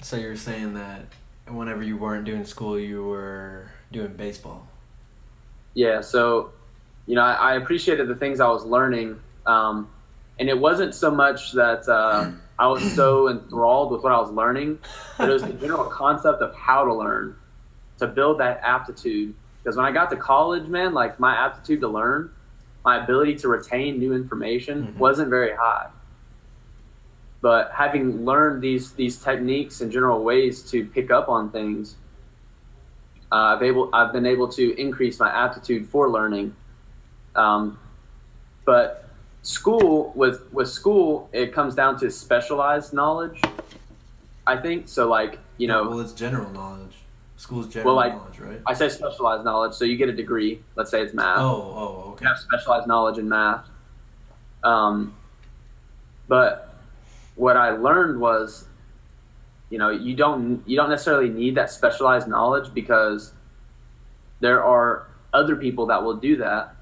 So you're saying that whenever you weren't doing school, you were doing baseball. Yeah, so I appreciated the things I was learning, and it wasn't so much that I was so enthralled with what I was learning, but it was the general concept of how to learn, to build that aptitude. Because when I got to college, man, like my aptitude to learn, my ability to retain new information Mm-hmm. wasn't very high. But having learned these techniques and general ways to pick up on things, I've been able to increase my aptitude for learning. Um, but with school, it comes down to specialized knowledge, I think. So like, Yeah, well, it's general knowledge. School's well, general like knowledge, right? I say specialized knowledge. So you get a degree. Let's say it's Oh, math. oh, You okay. have specialized knowledge in math. Um, but what I learned was, you don't necessarily need that specialized knowledge because there are other people that will do that,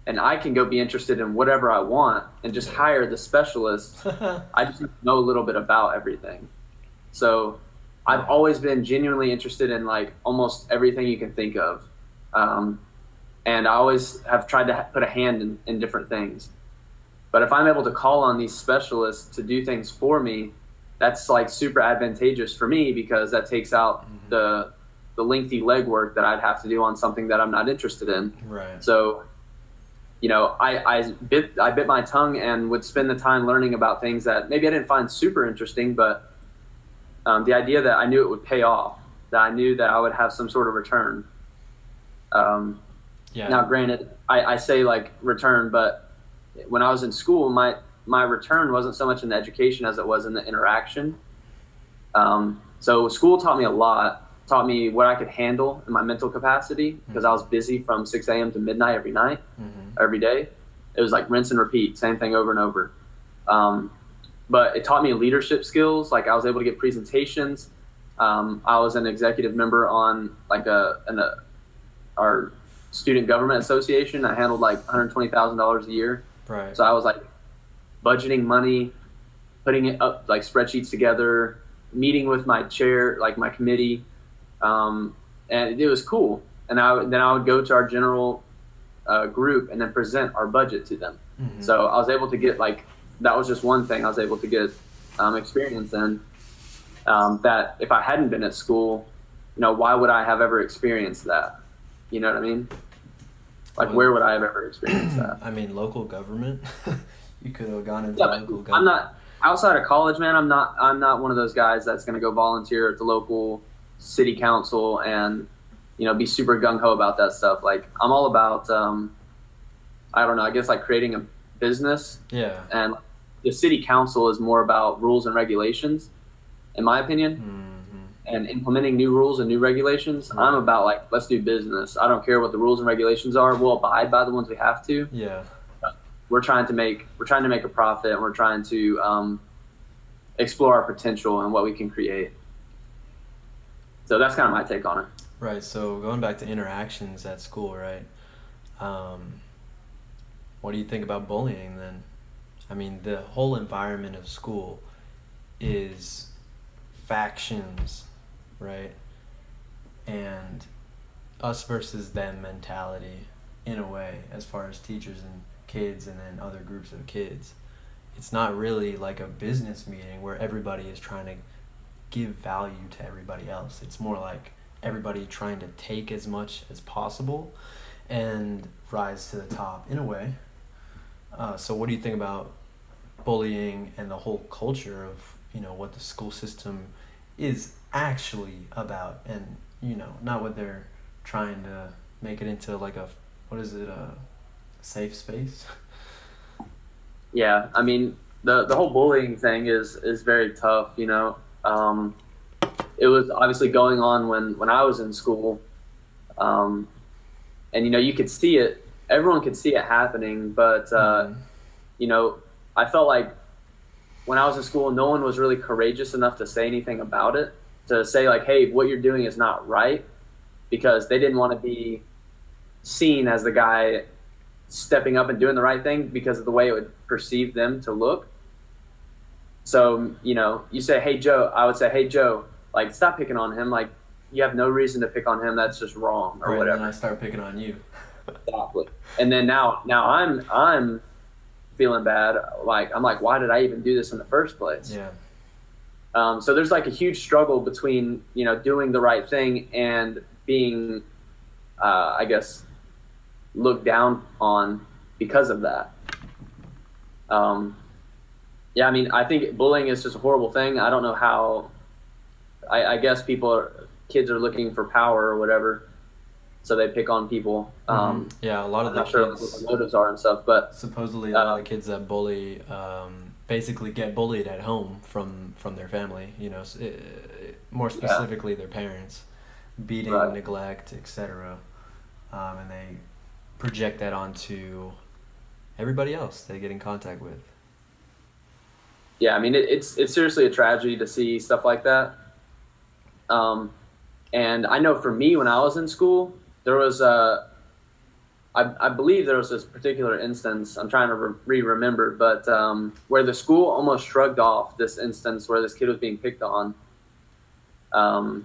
and I can go be interested in whatever I want and just hire the specialist. I just know a little bit about everything. So I've Yeah. always been genuinely interested in like almost everything you can think of. Um, and I always have tried to put a hand in different things. But if I'm able to call on these specialists to do things for me, that's like super advantageous for me because that takes out Mm-hmm. the lengthy legwork that I'd have to do on something that I'm not interested in. Right. So I bit my tongue and would spend the time learning about things that maybe I didn't find super interesting, but the idea that I knew it would pay off, that I knew that I would have some sort of return. Um, Yeah. Now, granted, I say like return, but when I was in school, my return wasn't so much in the education as it was in the interaction. So school taught me a lot, taught me what I could handle in my mental capacity because I was Mm-hmm. busy from 6 a.m. to midnight every night, Mm-hmm. every day. It was like rinse and repeat, same thing over and over. Um, but it taught me leadership skills. Like I was able to give presentations. I was an executive member on like our student government association. I handled like $120,000 a year. Right. So I was like budgeting money, putting it up like spreadsheets together, meeting with my chair, like my committee, and it was cool. And then I would go to our general group and then present our budget to them. Mm-hmm. So I was able to get like that was just one thing I was able to get experience in. That if I hadn't been at school, why would I have ever experienced that? You know what I mean? Like, Well, where would I have ever experienced that? I mean, local government. You could have gone into Yeah, but local I'm government. not outside of college, man. I'm not one of those guys that's going to go volunteer at the local city council and be super gung ho about that stuff. Like, I'm all about I don't know. I guess like creating a business, Yeah. and the city council is more about rules and regulations, in my opinion, Mm-hmm. and implementing new rules and new regulations. I'm Right. about like let's do business. I don't care what the rules and regulations are. We'll abide by the ones we have to. Yeah. We're trying to make a profit, and we're trying to explore our potential and what we can create. So that's kind of my take on it. Right. So going back to interactions at school, right? Um, what do you think about bullying then? I mean, the whole environment of school is factions, right? And us versus them mentality in a way, as far as teachers and kids and then other groups of kids. It's not really like a business meeting where everybody is trying to give value to everybody else. It's more like everybody trying to take as much as possible and rise to the top in a way. So what do you think about bullying and the whole culture of what the school system is actually about, and not what they're trying to make it into, like a what is it, a safe space? Yeah, I mean the whole bullying thing is very tough. It was obviously going on when I was in school, um, and you could see it. Everyone could see it happening, but Mm-hmm. you know, I felt like when I was in school, no one was really courageous enough to say anything about it, to say like, "Hey, what you're doing is not right," because they didn't want to be seen as the guy stepping up and doing the right thing because of the way it would perceive them to look. So, you say, hey, Joe, I would say, hey, Joe, like, stop picking on him. Like, you have no reason to pick on him. That's just wrong or Right, and then I whatever. start picking on you. Exactly. And then now I'm feeling bad. Like, I'm like, why did I even do this in the first place? Yeah. So there's like a huge struggle between, doing the right thing and being, I guess, looked down on because of that. Yeah, I mean, I think bullying is just a horrible thing. I don't know how. I guess kids are looking for power or whatever, so they pick on people. Yeah, a lot of I'm the not sure what kids, the motives are and stuff, but supposedly a lot of kids that bully, basically get bullied at home from their family. More yeah, specifically their parents, beating, right. neglect, etc. And they project that onto everybody else they get in contact with. Yeah, I mean, it's seriously a tragedy to see stuff like that. Um, and I know for me, when I was in school, there was I believe there was this particular instance. I'm trying to remember, but where the school almost shrugged off this instance where this kid was being picked on. Um,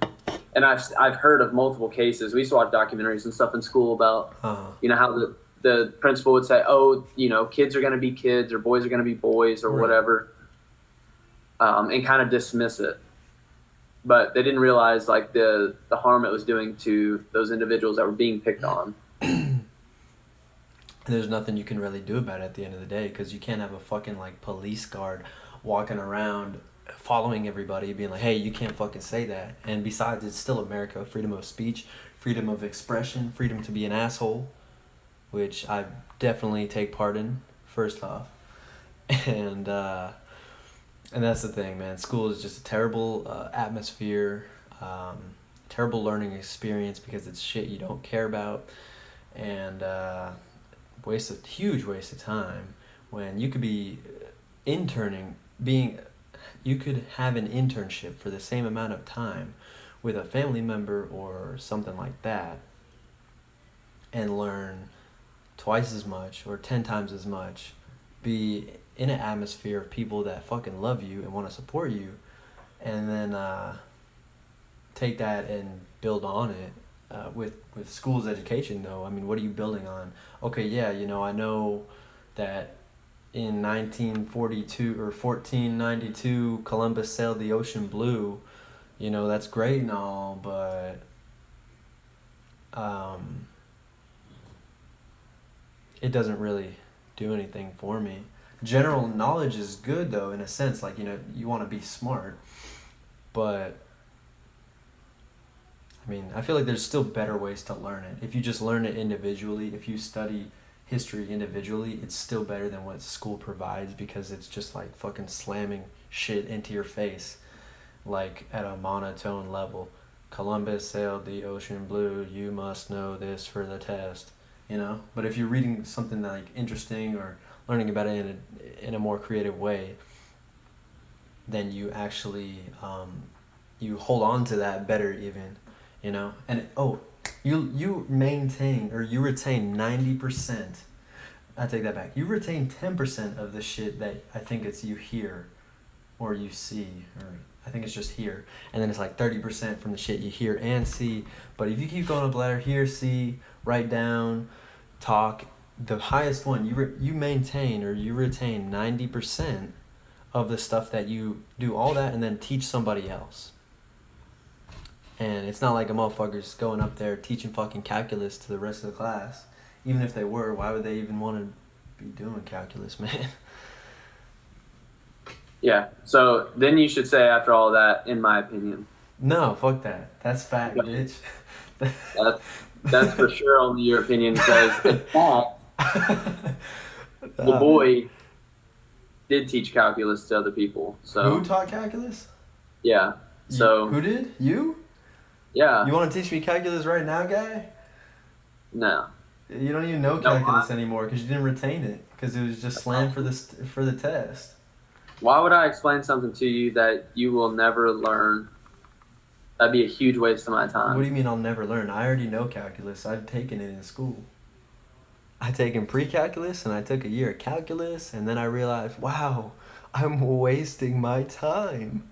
and I've heard of multiple cases. We used to watch documentaries and stuff in school about Uh-huh. how the principal would say, oh, kids are going to be kids or boys are going to be boys or Right. whatever, and kind of dismiss it. But they didn't realize like the harm it was doing to those individuals that were being picked on. There's nothing you can really do about it at the end of the day, because you can't have a fucking like police guard walking around following everybody being like, hey, you can't fucking say that. And besides, it's still America. Freedom of speech, freedom of expression, freedom to be an asshole, which I definitely take part in, first off. And that's the thing, man. School is just a terrible atmosphere, terrible learning experience because it's shit you don't care about, and huge waste of time when you could be interning, you could have an internship for the same amount of time with a family member or something like that and learn twice as much or 10 times as much, be in an atmosphere of people that fucking love you and want to support you, and then take that and build on it. With school's education, though, I mean, what are you building on? Okay, yeah, I know that in 1942 or 1492 Columbus sailed the ocean blue. That's great and all, but it doesn't really do anything for me. General knowledge is good, though, in a sense. Like, you want to be smart, but I mean, I feel like there's still better ways to learn it. If you just learn it individually, if you study history individually, it's still better than what school provides, because it's just like fucking slamming shit into your face, like at a monotone level. Columbus sailed the ocean blue, you must know this for the test, But if you're reading something like interesting or learning about it in a more creative way, then you actually you hold on to that better even. And you maintain or you retain 90%. I take that back. You retain 10% of the shit that I think it's you hear or you see, or I think it's just hear, and then it's like 30% from the shit you hear and see. But if you keep going up the ladder, hear, see, write down, talk, the highest one, you maintain or you retain 90% of the stuff that you do, all that, and then teach somebody else. And it's not like a motherfucker's going up there teaching fucking calculus to the rest of the class. Even if they were, why would they even want to be doing calculus, man? Yeah. So then you should say after all that, in my opinion. No, fuck that. That's fact, bitch. That's for sure only your opinion, because in fact, the boy did teach calculus to other people. So who taught calculus? Yeah. So who did? You? Yeah. You want to teach me calculus right now, guy? No. You don't even know calculus anymore because you didn't retain it, because it was just slammed for the test. Why would I explain something to you that you will never learn? That'd be a huge waste of my time. What do you mean I'll never learn? I already know calculus. I've taken it in school. I taken pre-calculus and I took a year of calculus, and then I realized, wow, I'm wasting my time.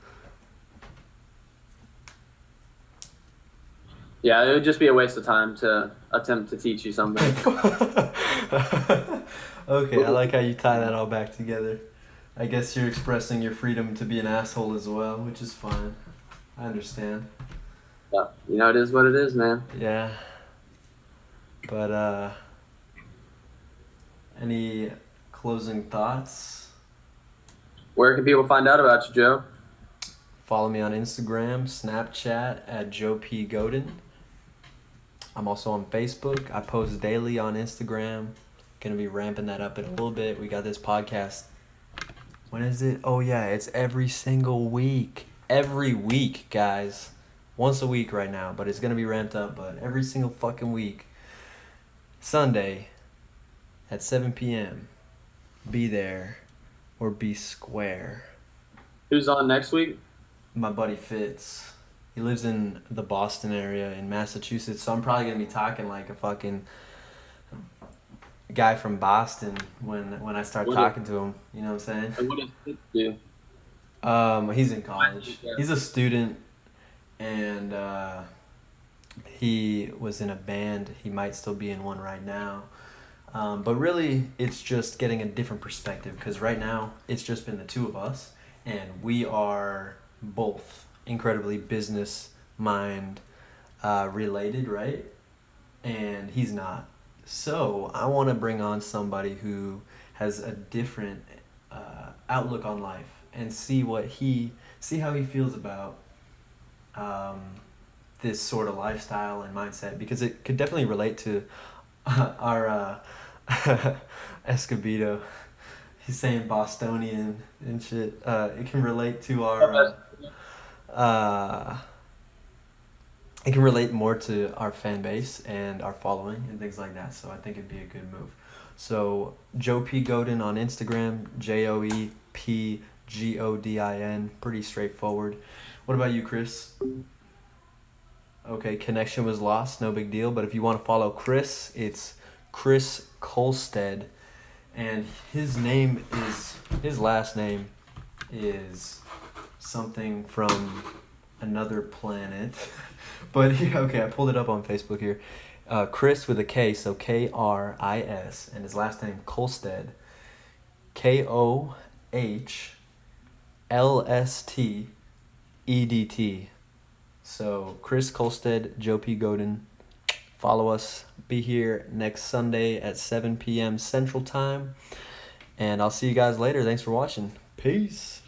Yeah, it would just be a waste of time to attempt to teach you something. Okay, I like how you tie that all back together. I guess you're expressing your freedom to be an asshole as well, which is fine. I understand. Yeah, it is what it is, man. Yeah. But any closing thoughts? Where can people find out about you, Joe? Follow me on Instagram, Snapchat at Joe P. Godin. I'm also on Facebook. I post daily on Instagram. Gonna be ramping that up in a little bit. We got this podcast. When is it? Oh yeah, it's every single week. Every week, guys. Once a week right now, but it's gonna be ramped up. But every single fucking week. Sunday at 7 p.m. Be there or be square. Who's on next week? My buddy Fitz. He lives in the Boston area in Massachusetts, so I'm probably gonna be talking like a fucking guy from Boston when I start talking to him. You know what I'm saying? And what does Fitz do? He's in college. He's a student, and he was in a band. He might still be in one right now. But really, it's just getting a different perspective because right now it's just been the two of us, and we are both incredibly business mind related, right? And he's not. So I want to bring on somebody who has a different outlook on life and see how he feels about this sort of lifestyle and mindset, because it could definitely relate to our Escobedo. He's saying Bostonian and shit. It can relate to our it can relate more to our fan base and our following and things like that. So I think it'd be a good move. So Joe P. Godin on Instagram, JoePGodin. Pretty straightforward. What about you, Kris? Okay, connection was lost. No big deal. But if you want to follow Kris, it's Kris Kolstad, and his last name is something from another planet. But okay, I pulled it up on Facebook here. Kris with a K, so Kris, and his last name Kolstad, KOHLSTEDT. So Kris Kolstad, Joe P. Godin. Follow us. Be here next Sunday at 7 p.m. Central Time. And I'll see you guys later. Thanks for watching. Peace.